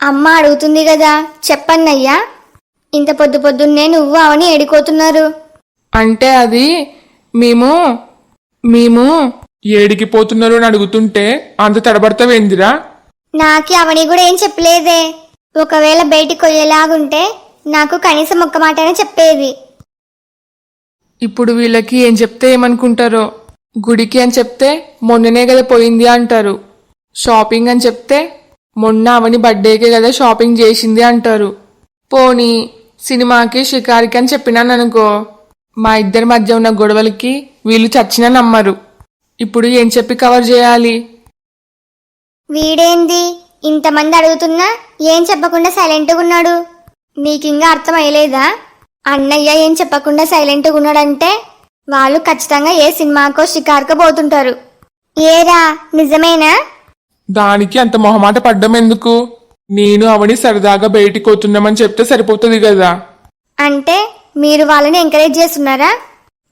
అమ్మ అడుగుతుంది కదా, చెప్పన్నయ్యా. ఇంత పొద్దు పొద్దున్నే నువ్వు అవని ఏడిపోతున్నారు అంటే అది మేము మేము ఏడికి పోతున్నారు అని అడుగుతుంటే అంత తడబడతావేందిరా? నాకి అవని కూడా ఏం చెప్పలేదే. ఒకవేళ బయటికి పోయేలాగుంటే నాకు కనీసం ఒక్క మాటనే చెప్పేది. ఇప్పుడు వీళ్ళకి ఏం చెప్తే ఏమనుకుంటారో. గుడికి అని చెప్తే మొన్ననే కదా పోయింది అంటారు. షాపింగ్ అని చెప్తే మొన్న అవని బర్త్డేకే కదా షాపింగ్ చేసింది అంటారు. పోనీ సినిమాకి షికారికి అని చెప్పినాననుకో, మా ఇద్దరి మధ్య ఉన్న గొడవలకి వీళ్ళు చచ్చినా నమ్మరు. ఇప్పుడు ఏం చెప్పి కవర్ చేయాలి? వీడేంది ఇంతమంది అడుగుతున్నా ఏం చెప్పకుండా సైలెంట్గా ఉన్నాడు? నీకింకా అర్థం అయ్యలేదా? అన్నయ్య ఏం చెప్పకుండా సైలెంట్గా ఉన్నాడంటే వాళ్ళు ఖచ్చితంగా ఏ సినిమాకో షికారుకో పోతుంటారు. ఏరా, నిజమేనా? దానికి అంత మొహమాట పడ్డం ఎందుకు? నేను అవని సరదాగా బయటికి పోతున్నామని చెప్తే సరిపోతుంది కదా. అంటే మీరు వాళ్ళని ఎంకరేజ్ చేస్తున్నారా?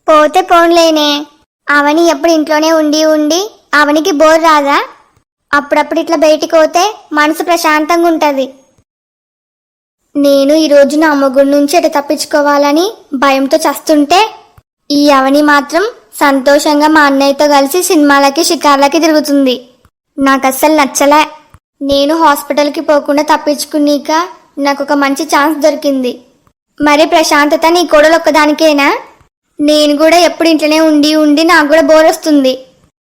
పోతే పోన్లేనే. అవని ఎప్పుడు ఇంట్లోనే ఉండి ఉండి అవనికి బోర్ రాదా? అప్పుడప్పుడు ఇట్లా బయటికి పోతే మనసు ప్రశాంతంగా ఉంటది. నేను ఈరోజు నా మొగుడి నుంచి ఎటు తప్పించుకోవాలని భయంతో చస్తుంటే ఈ అవని మాత్రం సంతోషంగా మా అన్నయ్యతో కలిసి సినిమాలకి షికార్లకి తిరుగుతుంది. నాకు అస్సలు నచ్చలే. నేను హాస్పిటల్కి పోకుండా తప్పించుకున్నాక నాకు ఒక మంచి ఛాన్స్ దొరికింది. మరి ప్రశాంతత నీ కోడలు ఒక్కదానికేనా? నేను కూడా ఎప్పుడు ఇంట్లోనే ఉండి ఉండి నాకు కూడా బోర్ వస్తుంది.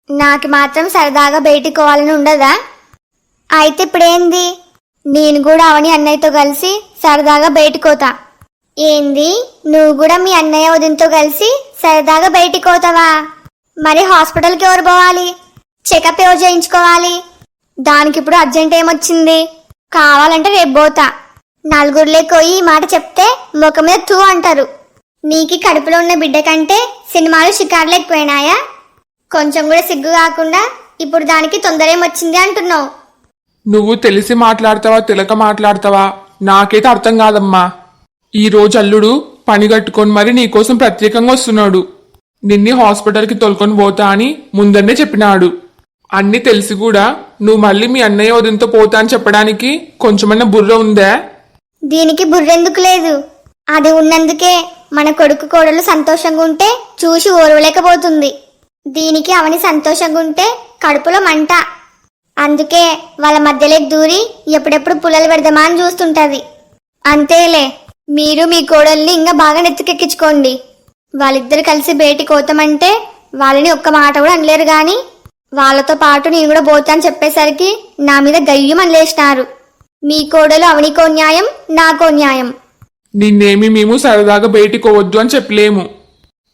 నాకు మాత్రం సరదాగా బయటికి పోవాలని ఉండదా? అయితే ఇప్పుడేంది, నేను కూడా అవని అన్నయ్యతో కలిసి సరదాగా బయటికి పోతా. ఏంది, నువ్వు కూడా మీ అన్నయ్య వదినతో కలిసి సరదాగా బయటికి పోతావా? మరి హాస్పిటల్కి ఎవరు పోవాలి? చెకప్ ఎవరు చేయించుకోవాలి? దానికి ఇప్పుడు అర్జెంట్ ఏమొచ్చింది? కావాలంటే రేపు పోతా. నలుగురులోకి పోయి ఈ మాట చెప్తే ముఖం మీద తూ అంటారు. నీకి కడుపులో ఉన్న బిడ్డ కంటే సినిమాలు షికార్లు ఎక్కువైనాయా? కొంచెం కూడా సిగ్గు కాకుండా ఇప్పుడు దానికి తొందర ఏమొచ్చింది అంటున్నావు. నువ్వు తెలిసి మాట్లాడతావా తెలియక మాట్లాడతావా నాకైతే అర్థం కాదమ్మా. ఈ రోజు అల్లుడు పని కట్టుకొని మరి నీకోసం ప్రత్యేకంగా వస్తున్నాడు. నిన్ని హాస్పిటల్కి తోలుకొని పోతా అని ముందన్నే చెప్పినాడు. అన్ని తెలిసి కూడా నువ్వు మళ్ళీ మీ అన్నయ్య వదినతో పోతా అని చెప్పడానికి కొంచెమన్నా బుర్ర ఉందా? దీనికి బుర్రెందుకు లేదు? అది ఉన్నందుకే మన కొడుకు కోడలు సంతోషంగా ఉంటే చూసి ఓర్వలేకపోతుంది. దీనికి అవని సంతోషంగా ఉంటే కడుపులో మంట. అందుకే వాళ్ళ మధ్యలోకి దూరి ఎప్పుడెప్పుడు పుల్లలు పెడదామా అని చూస్తుంటది. అంతేలే, మీరు మీ కోడల్ని ఇంకా బాగా నెత్తికెక్కించుకోండి. వాళ్ళిద్దరు కలిసి బయటికి పోతామంటే వాళ్ళని ఒక్క మాట కూడా అనలేరు గాని వాళ్ళతో పాటు నేను కూడా పోతా అని చెప్పేసరికి నా మీద గయ్యం అనలేసినారు. మీ కోడలు అవనికో న్యాయం, నాకో న్యాయం. నిన్నేమి మేము సరదాగా బయటికి పోవద్దు అని చెప్పలేము.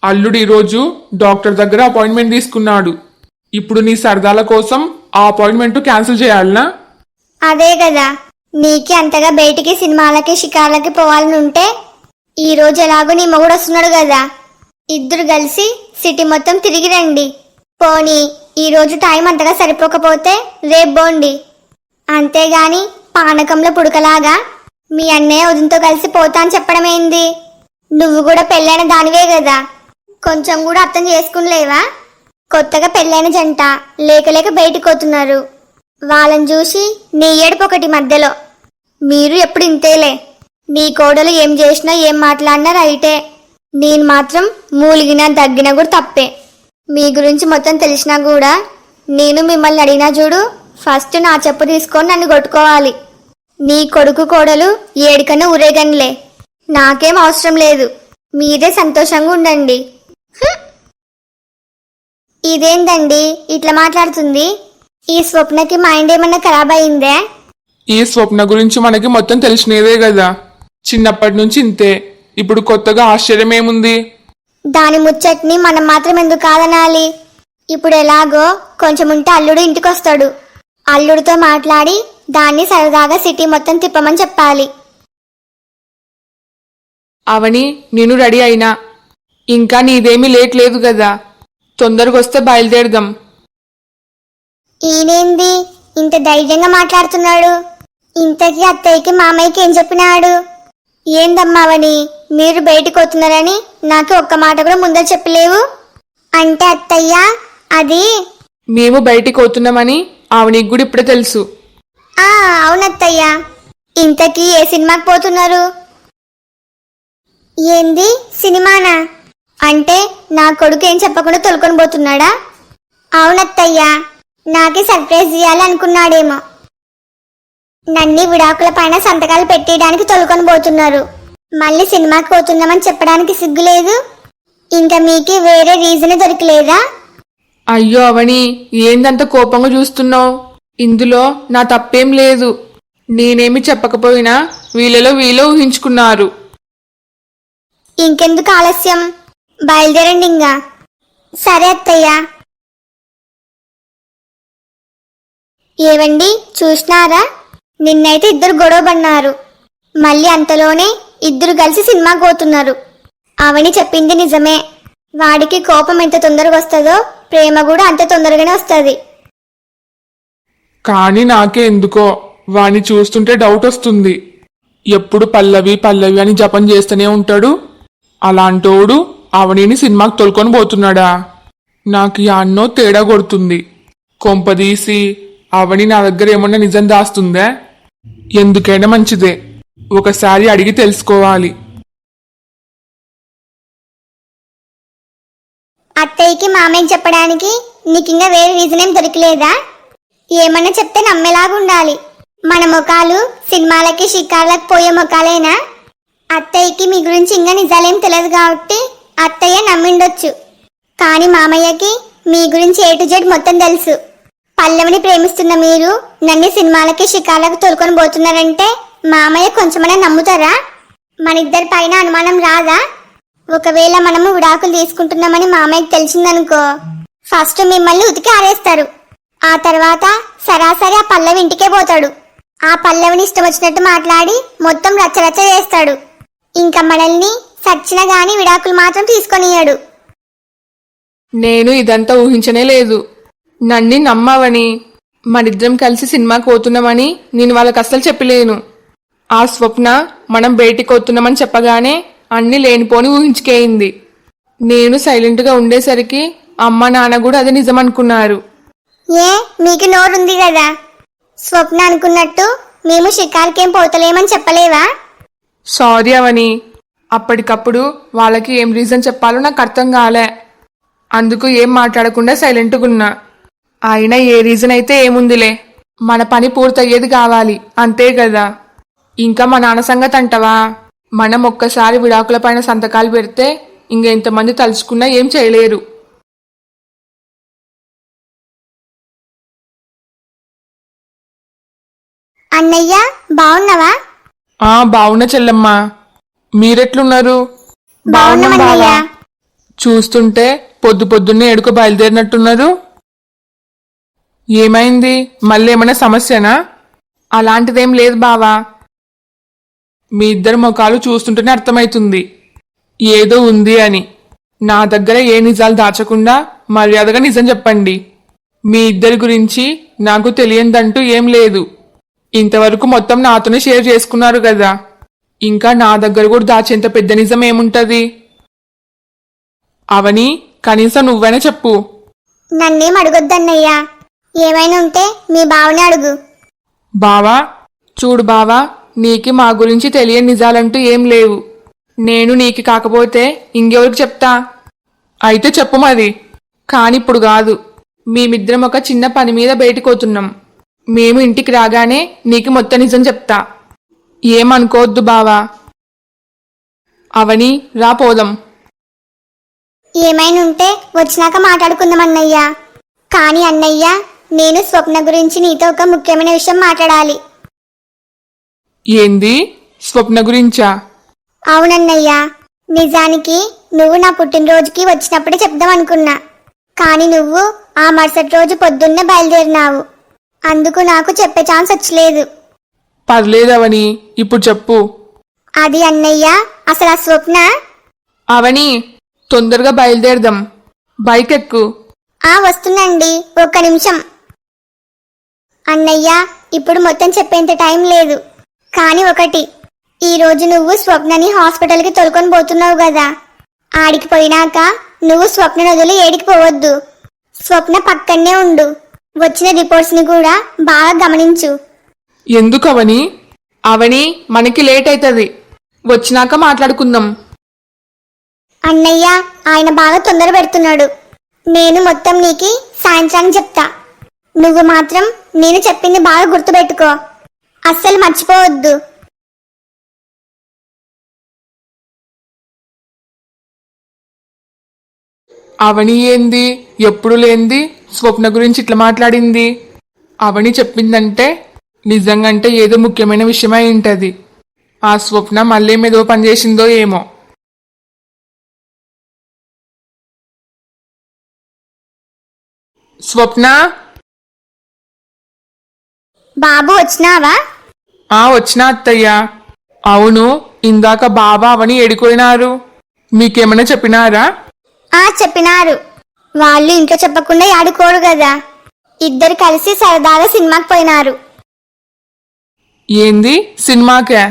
అల్లుడు ఈరోజు డాక్టర్ దగ్గర అపాయింట్మెంట్ తీసుకున్నాడు. ఇప్పుడు నీ సరదాల కోసం ఆ అపాయింట్మెంట్ క్యాన్సిల్ చేయాలనా? అదే కదా, నీకి అంతగా బయటికి సినిమాలకి షికార్లకి పోవాలని ఉంటే ఈ రోజు ఎలాగో నీ మొగుడు వస్తున్నాడు కదా, ఇద్దరు కలిసి సిటీ మొత్తం తిరిగి రండి. పోనీ ఈ రోజు టైం అంతగా సరిపోకపోతే రేపు పోండి. అంతేగాని పానకంలో పుడకలాగా మీ అన్నయ్య వదినతో కలిసి పోతా అని చెప్పడం ఏంది? నువ్వు కూడా పెళ్ళైన దానివే కదా, కొంచెం కూడా అర్థం చేసుకునిలేవా? కొత్తగా పెళ్ళైన జంట లేక లేక బయటికి పోతున్నారు. వాళ్ళని చూసి నీ ఏడుపు ఒకటి మధ్యలో. మీరు ఎప్పుడు ఇంతేలే. నీ కోడలు ఏం చేసినా ఏం మాట్లాడినా రైటే. నేను మాత్రం మూలిగినా దగ్గినా కూడా తప్పే. మీ గురించి మొత్తం తెలిసినా కూడా నేను మిమ్మల్ని అడిగినా చూడు, ఫస్ట్ నా చెప్పు తీసుకొని నన్ను కొట్టుకోవాలి. నీ కొడుకు కోడలు ఏడికన్నా ఊరేగనిలే, నాకేం అవసరం లేదు. మీరే సంతోషంగా ఉండండి. ఇదేందండి ఇట్లా మాట్లాడుతుంది? ఈ స్వప్నకి మైండ్ ఏమన్నా ఖరాబ్ అయిందే? ఈ స్వప్న గురించి మనకి మొత్తం తెలిసినదే కదా, చిన్నప్పటి నుంచి ఇంతే. ఇప్పుడు కొత్తగా ఆశ్చర్యం ఏముంది? దాని ముచ్చట్ని మనం మాత్రం ఎందుకు కాదనాలి? ఇప్పుడు ఎలాగో కొంచెం ఉంటే అల్లుడు ఇంటికి వస్తాడు. అల్లుడితో మాట్లాడి దాన్ని సరదాగా సిటీ మొత్తం తిప్పమని చెప్పాలి. అవని, నేను రెడీ అయినా. ఇంకా నీదేమీ లేట్ లేదు కదా, తొందరగా వస్తే బయలుదేరదాం. ఈయనేంది ఇంత ధైర్యంగా మాట్లాడుతున్నాడు? ఇంతకీ అత్తయ్యకి మామయ్యకి ఏం చెప్పినాడు? ఏందమ్మావని, మీరు బయటికి వస్తున్నారని నాకు ఒక్క మాట కూడా ముందర చెప్పలేవు. అంటే అత్తయ్య అది మేము బయటికి వస్తున్నామని ఆవినికి కూడా ఇప్పుడే తెలుసు. అవునత్తయ్య. ఇంతకీ ఏ సినిమాకి పోతున్నారు? ఏంది సినిమానా? అంటే నా కొడుకు ఏం చెప్పకుండా తొలుకొని పోతున్నాడా? అవునత్తయ్యా, నాకే సర్ప్రైజ్ ఇయ్యాలనుకున్నాడేమో. నన్ని విడాకుల పైన సంతకాలు పెట్టేయడానికి తొలుకొని పోతున్నారు. మళ్ళీ సినిమాకి పోతున్నామని చెప్పడానికి సిగ్గులేదు? ఇంకా మీకు వేరే రీజన్ దొరకలేదా? అయ్యో అవని, ఏందంత కోపంగా చూస్తున్నావు? ఇందులో నా తప్పేం లేదు. నేనేమి చెప్పకపోయినా వీళ్ళలో వీళ్ళు ఊహించుకున్నారు. ఇంకెందుకు ఆలస్యం, బయలుదేరండి ఇంకా. సరే అత్తయ్యా. ఏవండి చూసినారా, నిన్నైతే ఇద్దరు గొడవ పడినారు. మళ్ళీ అంతలోనే ఇద్దరు కలిసి సినిమాకి పోతున్నారు. అవని చెప్పింది నిజమే. వాడికి కోపం ఎంత తొందరగా వస్తుందో ప్రేమ కూడా అంత తొందరగానే వస్తుంది. కానీ నాకే ఎందుకో వాణ్ణి చూస్తుంటే డౌట్ వస్తుంది. ఎప్పుడు పల్లవి పల్లవి అని జపం చేస్తూనే ఉంటాడు. అలాంటోడు అవనిని సినిమాకి తోలుకొని పోతున్నాడా? నాకు యాన్నో తేడా కొడుతుంది. కొంపదీసి అవని నా దగ్గర ఏమన్నా నిజం దాస్తుందా? ఎందుకైనా మంచిదే, ఒకసారి అడిగి తెలుసుకోవాలి. అత్తయ్యకి మామయ్యకి చెప్పడానికి నీకు ఇంకా వేరే రీజన్ ఏం దొరకలేదా? ఏమన్నా చెప్తే నమ్మేలాగా ఉండాలి. మన ముఖాలు సినిమాలకి షికార్లకు పోయే ముఖాలేనా? అత్తయ్యకి మీ గురించి ఇంకా నిజాలేం తెలియదు కాబట్టి అత్తయ్య నమ్మిండొచ్చు. కానీ మామయ్యకి మీ గురించి A to Z మొత్తం తెలుసు. పల్లవిని ప్రేమిస్తున్న మీరు నన్ను సినిమాలకి షికార్లకు తోలుకొని పోతున్నారంటే మామయ్య కొంచెమైనా నమ్ముతారా? మన ఇద్దరి పైన అనుమానం రాదా? ఒకవేళ మనము విడాకులు తీసుకుంటున్నామని మామయ్యకి తెలిసిందనుకో, ఫస్ట్ మిమ్మల్ని ఉతికి ఆరేస్తారు. ఆ తర్వాత సరాసరి ఆ పల్లవి ఇంటికే పోతాడు. ఆ పల్లవిని ఇష్టం వచ్చినట్టు మాట్లాడి మొత్తం రచ్చరచ్చ చేస్తాడు. ఇంకా మనల్ని సచ్చినా గాని విడాకులు మాత్రం తీసుకొనియాడు. నేను ఇదంతా ఊహించనే లేదు. నన్ని నమ్మవని. మనిద్దరం కలిసి సినిమాకి పోతున్నామని నేను వాళ్ళకి అస్సలు చెప్పలేను. ఆ స్వప్న మనం బయటికి పోతున్నామని చెప్పగానే అన్ని లేనిపోని ఊహించుకేయింది. నేను సైలెంట్గా ఉండేసరికి అమ్మ నాన్న కూడా అదే నిజం అనుకున్నారు. ఏ మీకు నోరుంది కదా, స్వప్న అనుకున్నట్టు మేము షికార్కేం పోతలేమని చెప్పలేవా? సారీ అవని, అప్పటికప్పుడు వాళ్ళకి ఏం రీజన్ చెప్పాలో నాకు అర్థం కాలే. అందుకు ఏం మాట్లాడకుండా సైలెంట్గా ఉన్నా. అయినా ఏ రీజన్ అయితే ఏముందిలే, మన పని పూర్తయ్యేది కావాలి అంతే కదా. ఇంకా మా నాన్న సంగతి అంటవా? మనం ఒక్కసారి విడాకుల పైన సంతకాలు పెడితే ఇంకెంతమంది తలుచుకున్నా ఏం చేయలేరు. అన్నయ్య బావున్నావా? బావున్నా చెల్లమ్మా, మీరెట్లున్నారు? బావున్నామన్నయ్య. చూస్తుంటే పొద్దు పొద్దున్నే ఎడుకో బయలుదేరినట్టున్నారు. ఏమైంది? మళ్ళీ ఏమైనా సమస్యనా? అలాంటిదేం లేదు బావా. మీ ఇద్దరు ముఖాలు చూస్తుంటేనే అర్థమైతుంది ఏదో ఉంది అని. నా దగ్గర ఏ నిజాలు దాచకుండా మర్యాదగా నిజం చెప్పండి. మీ ఇద్దరి గురించి నాకు తెలియదంటూ ఏం లేదు. ఇంతవరకు మొత్తం నాతోనే షేర్ చేసుకున్నారు కదా, ఇంకా నా దగ్గర కూడా దాచేంత పెద్ద నిజం ఏముంటది? అవని, కనీసం నువ్వైనా చెప్పు. నన్నేం అడగొద్దన్నయ్యా, ఏమైనా ఉంటే మీ బావని అడుగు. బావా, చూడు బావా, నీకి మా గురించి తెలియని నిజాలంటూ ఏం లేవు. నేను నీకు కాకపోతే ఇంకెవరికి చెప్తా? అయితే చెప్పు మరి. కానిప్పుడు కాదు. మేమిద్దరం ఒక చిన్న పని మీద బయటికి పోతున్నాం. మేము ఇంటికి రాగానే నీకు మొత్తం నిజం చెప్తా. ఏమనుకోవద్దు బావా. అవని, రా పోదాం. ఏమైనా ఉంటే వచ్చినాక మాట్లాడుకుందాం అన్నయ్య. కానీ అన్నయ్య, నేను స్వప్న గురించి నీతో ఒక ముఖ్యమైన విషయం మాట్లాడాలి. ఏంది? స్వప్న గురించా? అవునన్నయ్య, నిజానికి నువ్వు నా పుట్టినరోజుకి వచ్చినప్పుడే చెప్దాం అనుకున్నా. కానీ నువ్వు ఆ మరుసటి రోజు పొద్దున్నే బయలుదేరినావు. అందుకు నాకు చెప్పే ఛాన్స్ వచ్చలేదు. పర్లేదవని, ఇప్పుడు చెప్పు. అది అన్నయ్య, అసలు ఆ స్వప్న. అవని, తొందరగా బయలుదేరదాం. బైక్ ఎక్కు. వస్తుందండి, ఒక్క నిమిషం. అన్నయ్య, ఇప్పుడు మొత్తం చెప్పేంత టైం లేదు. కానీ ఒకటి, ఈ రోజు నువ్వు స్వప్నని హాస్పిటల్కి తోలుకొని పోతున్నావు కదా, ఆడికి పోయినాక నువ్వు స్వప్న వదిలి ఏడికి పోవద్దు. స్వప్న పక్కనే ఉండు. వచ్చిన రిపోర్ట్స్ ని కూడా బాగా గమనించు. ఎందుకవని? అవని మనకి లేట్ అవుతుంది, వచ్చినాక మాట్లాడుకుందాం. అన్నయ్య ఆయన బాగా తొందర పెడుతున్నాడు. నేను మొత్తం నీకి సాయంత్రానికి చెప్తా. నువ్వు మాత్రం నేను చెప్పింది బాగా గుర్తుపెట్టుకో, అస్సలు మర్చిపోవద్దు. అవని ఏంది ఎప్పుడు లేంది స్వప్న గురించి ఇట్లా మాట్లాడింది? అవని చెప్పిందంటే నిజంగంటే ఏదో ముఖ్యమైన విషయమై ఉంటది. ఆ స్వప్న మళ్ళీ ఏదో పని చేసిందో ఏమో. స్వప్న, బాబు వచ్చినావా? వచ్చినా అత్తయ్య. అవును, ఇందాక బాబా అవని ఏడిపోయినారు, మీకేమైనా చెప్పినారా? చెప్పినారు. వాళ్ళు ఇంట్లో చెప్పకుండా ఆడుకోరు కదా, ఇద్దరు కలిసి సరదాగా సినిమాకి పోయినారు. ఏంది సినిమాకే?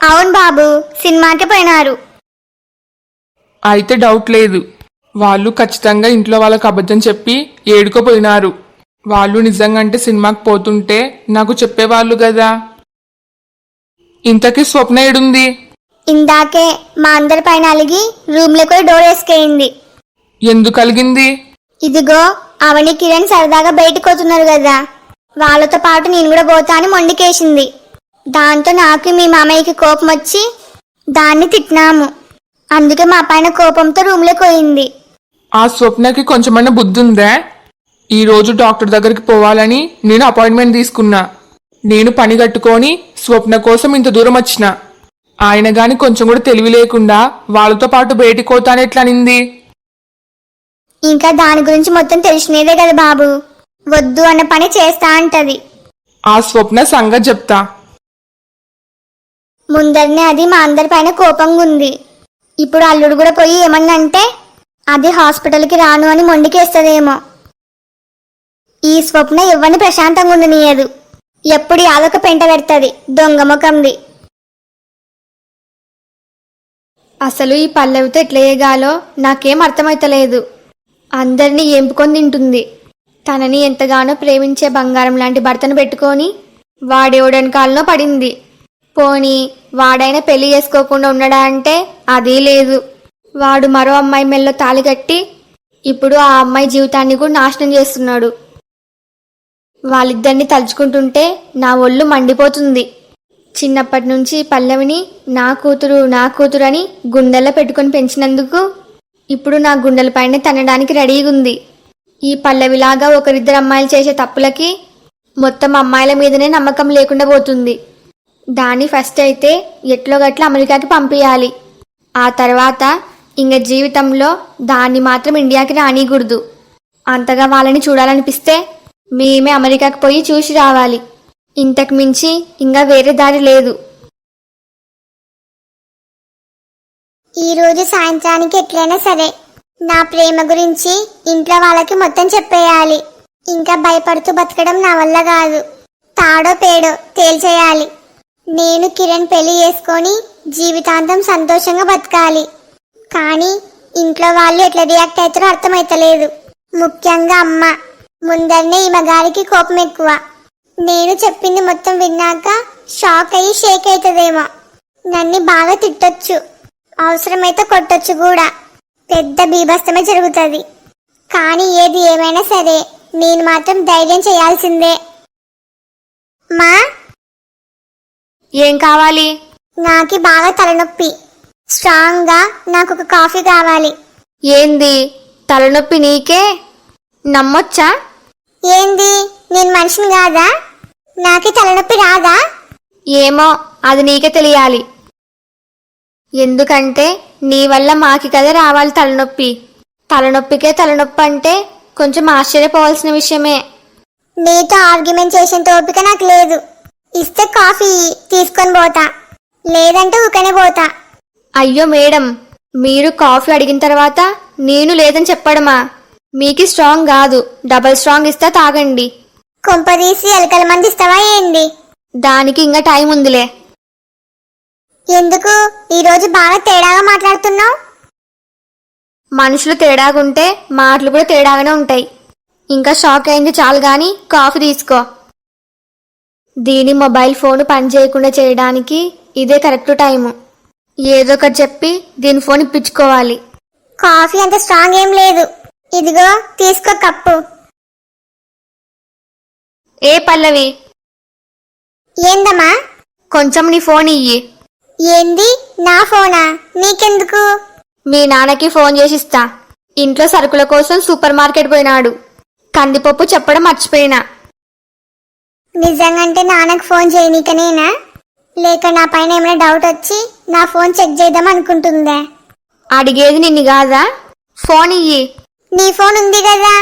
అవును బాబు, సినిమాకి పోయినారు. అయితే డౌట్ లేదు, వాళ్ళు ఖచ్చితంగా ఇంట్లో వాళ్ళకి అబద్ధం చెప్పి ఏడుకోపోయినారు. వాళ్ళు నిజంగంటే సినిమాకి పోతుంటే నాకు చెప్పేవాళ్ళు కదా. ఇంతకీ స్వప్న ఏడుంది? ఇందాకే మా అందరి పైన అలిగి రూమ్ లో కూడా డోర్ వేసుకెళ్ళింది. ఎందుకు కలిగింది? ఇదిగో అవని కిరణ్ సరదాగా బయటకు పోతున్నారు కదా, వాళ్ళతో పాటు నేను కూడా పోతా అని మొండికేసింది. దాంతో నాకు మీ మామయ్యకి కోపం వచ్చి దాన్ని తిట్టినాము. అందుకే మా పైన కోపంతో రూమ్ లోకి పోయింది. ఆ స్వప్నకి కొంచెమన్నా బుద్ధి ఉందా? ఈ రోజు డాక్టర్ దగ్గరికి పోవాలని నేను అపాయింట్మెంట్ తీసుకున్నా. నేను పని కట్టుకొని స్వప్న కోసం ఇంత దూరం వచ్చిన. ఆయన గాని కొంచెం కూడా తెలివి లేకుండా వాళ్ళతో పాటు బయటికి పోతానెట్లనింది? ఇంకా దాని గురించి మొత్తం తెలిసినేదే కదా బాబు, వద్దు అన్న పని చేస్తా అంటది. ఆ స్వప్న సంగతి చెప్తా. ముందరనే అది మా అందరి పైన కోపంగా ఉంది. ఇప్పుడు అల్లుడు కూడా పోయి ఏమన్నంటే అది హాస్పిటల్కి రాను అని మొండికేస్తుందేమో. ఈ స్వప్న ఇవ్వని ప్రశాంతంగా ఉండనీయదు, ఎప్పుడు యాదొక పెంట పెడతది దొంగ ముఖంది. అసలు ఈ పల్లవితో ఎట్లా చేయగాలో నాకేం అర్థమైతలేదు. అందరినీ ఏంపుకొని తింటుంది. తనని ఎంతగానో ప్రేమించే బంగారం లాంటి భర్తను పెట్టుకొని వాడెవడని కాలంలో పడింది. పోనీ వాడైనా పెళ్లి చేసుకోకుండా ఉండడా అంటే అదీ లేదు. వాడు మరో అమ్మాయి మెల్లో తాళి కట్టి ఇప్పుడు ఆ అమ్మాయి జీవితాన్ని కూడా నాశనం చేస్తున్నాడు. వాళ్ళిద్దరిని తలుచుకుంటుంటే నా ఒళ్ళు మండిపోతుంది. చిన్నప్పటి నుంచి పల్లవిని నా కూతురు నా కూతురు అని గుండెల్లో పెట్టుకొని పెంచినందుకు ఇప్పుడు నా గుండెలపైనే తనడానికి రెడీగా ఉంది. ఈ పల్లవిలాగా ఒకరిద్దరు అమ్మాయిలు చేసే తప్పులకి మొత్తం అమ్మాయిల మీదనే నమ్మకం లేకుండా పోతుంది. దాన్ని ఫస్ట్ అయితే ఎట్లో గట్ల అమెరికాకి పంపించాలి. ఆ తర్వాత ఇంక జీవితంలో దాన్ని మాత్రం ఇండియాకి రానికూడదు. అంతగా వాళ్ళని చూడాలనిపిస్తే మేమే అమెరికాకి పోయి చూసి రావాలి. ఇంతకు మించి ఇంకా వేరే దారి లేదు. ఈ రోజు సాయంత్రానికి ఎట్లయినా సరే నా ప్రేమ గురించి ఇంట్లో వాళ్ళకి మొత్తం చెప్పేయాలి. ఇంకా భయపడుతూ బతకడం నా వల్ల కాదు. తాడో పేడో తేల్చేయాలి. నేను కిరణ్ పెళ్లి చేసుకొని జీవితాంతం సంతోషంగా బతకాలి. కానీ ఇంట్లో వాళ్ళు ఎట్లా రియాక్ట్ అవుతారో అర్థమైతలేదు. ముఖ్యంగా అమ్మ. ముందరనే ఈ మగారికి కోపం ఎక్కువ. నేను చెప్పింది మొత్తం విన్నాక షాక్ అయ్యి షేక్ అవుతుందేమో. నన్ను బాగా తిట్టొచ్చు, అవసరమైతే కొట్టొచ్చు కూడా. పెద్ద బీభత్సమే జరుగుతుంది. కానీ ఏది ఏమైనా సరే నేను మాత్రం ధైర్యం చేయాల్సిందే. మా ఏం కావాలి? నాకి బాగా తలనొప్పి. స్ట్రాంగ్ గా నాకు ఒక కాఫీ కావాలి. ఏంది తలనొప్పి నీకే? నమ్మొచ్చా? ఏంది నేను మనిషిని కాదా? నాకి తలనొప్పి రాదా? ఏమో, అది నీకే తెలియాలి. ఎందుకంటే నీ వల్ల మాకి కదా రావాలి తలనొప్పి. తలనొప్పికే తలనొప్పి అంటే కొంచెం ఆశ్చర్యపోవాల్సిన విషయమే. నీతో ఆర్గ్యుమెంట్ చేసేంత ఓపిక నాకు లేదు. ఇస్తే కాఫీ తీసుకొని పోతా, లేదంటే ఊకనే పోతా. అయ్యో మేడం, మీరు కాఫీ అడిగిన తర్వాత నేను లేదని చెప్పడమా? మీకి స్ట్రాంగ్ కాదు, డబల్ స్ట్రాంగ్ ఇస్తా తాగండి. కొంపదీసి ఎలకల మంది ఇస్తావా ఏంది? దానికి ఇంకా టైం ఉందిలే. ఎందుకు ఈరోజు బాగా తేడాగా మాట్లాడుతున్నావు? మనుషులు తేడాగుంటే మాటలు కూడా తేడాగానే ఉంటాయి. ఇంకా షాక్ అయింది చాలు గాని కాఫీ తీసుకో. దీని మొబైల్ ఫోన్ పని చేయకుండా చేయడానికి ఇదే కరెక్ట్ టైము. ఏదో ఒకటి చెప్పి దీని ఫోన్ ఇప్పించుకోవాలి. కాఫీ అంత స్ట్రాంగ్ ఏం లేదు. ఇదిగో తీసుకో కప్పు. ఏ పల్లవి, ఏందమ్మా? కొంచెం నీ ఫోన్ ఇయ్యి. ఏంది నా ఫోనా? నీకెందుకు? మీ నాన్నకి ఫోన్ చేసిస్తా. ఇంట్లో సరుకుల కోసం సూపర్ మార్కెట్ పోయినాడు. కందిపప్పు చెప్పడం మర్చిపోయినా. నిజంగంటే నాన్నకు ఫోన్ చేయనీకనేనా? లేక నా పైన ఏమైనా డౌట్ వచ్చి నా ఫోన్ చెక్ చేద్దాం అనుకుంటుందా? అడిగేది నిన్ను కాదా? ఫోన్ ఇయ్యి. నీ ఫోన్ ఉంది కదా,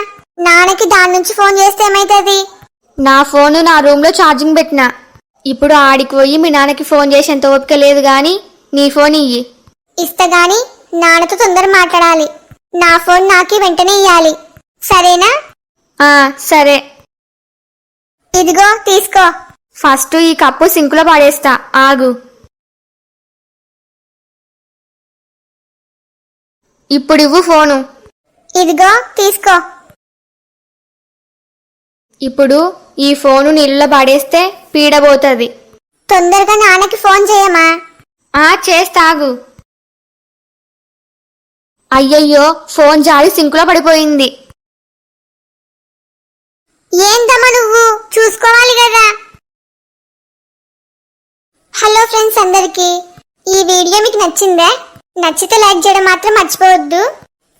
నాన్నకి దాని నుంచి ఫోన్ చేస్తే ఏమైతుంది? నా ఫోను నా రూమ్ లో ఛార్జింగ్ పెట్టినా. ఇప్పుడు ఆడికి పోయి మీ నాన్నకి ఫోన్ చేసేంత ఓపిక లేదు గాని నీ ఫోన్ ఇయ్యి. ఇస్తా గాని నాన్నతో తొందర మాట్లాడాలి. నా ఫోన్ నాకి వెంటనే ఇయ్యాలి, సరేనా? సరే. ఇదిగో తీసుకో. ఫస్ట్ ఈ కప్పు సింకులో పడేస్తా, ఆగు. ఇప్పుడు ఇవ్వు ఫోను. ఇదిగో తీసుకో. ఇప్పుడు ఈ ఫోను నీళ్ళలో పడేస్తే పీడబోతుంది. తొందరగా నాన్నకి ఫోన్ చేయమా? చేస్తాగు. అయ్యయ్యో, ఫోన్ జారి సింకులో పడిపోయింది. ఏందమ్మా నువ్వు చూసుకోవాలి కదా. హలో ఫ్రెండ్స్ అందరికి, ఈ వీడియో మీకు నచ్చిందా? నచ్చితే లైక్ చేయడం మాత్రం మర్చిపోవద్దు.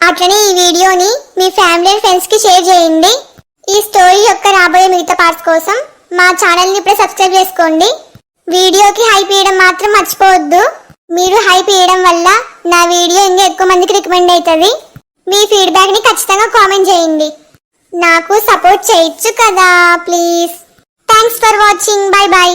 అట్లనే ఈ వీడియోని మీ ఫ్యామిలీ అండ్ ఫ్రెండ్స్ కి షేర్ చేయండి. ఈ స్టోరీ యొక్క రాబోయే మిగతా పార్ట్స్ కోసం మా ఛానల్ని ఇప్పుడే సబ్స్క్రైబ్ చేసుకోండి. వీడియోకి హైప్ ఇవ్వడం మాత్రం మర్చిపోవద్దు. మీరు హైప్ ఇవ్వడం వల్ల నా వీడియో ఇంకా ఎక్కువ మందికి రికమెండ్ అవుతుంది. మీ ఫీడ్బ్యాక్ని ఖచ్చితంగా కామెంట్ చేయండి. నాకు సపోర్ట్ చేయొచ్చు కదా please. Thanks for watching. Bye bye.